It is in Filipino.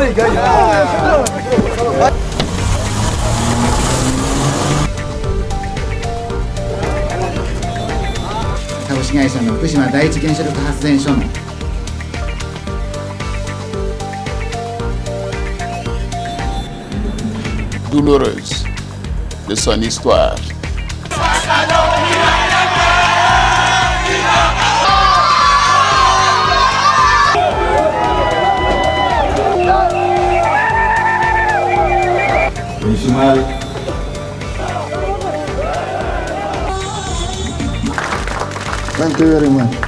株式会社の福島第一原子力発電所の douloureuse de son histoire. Thank you very much.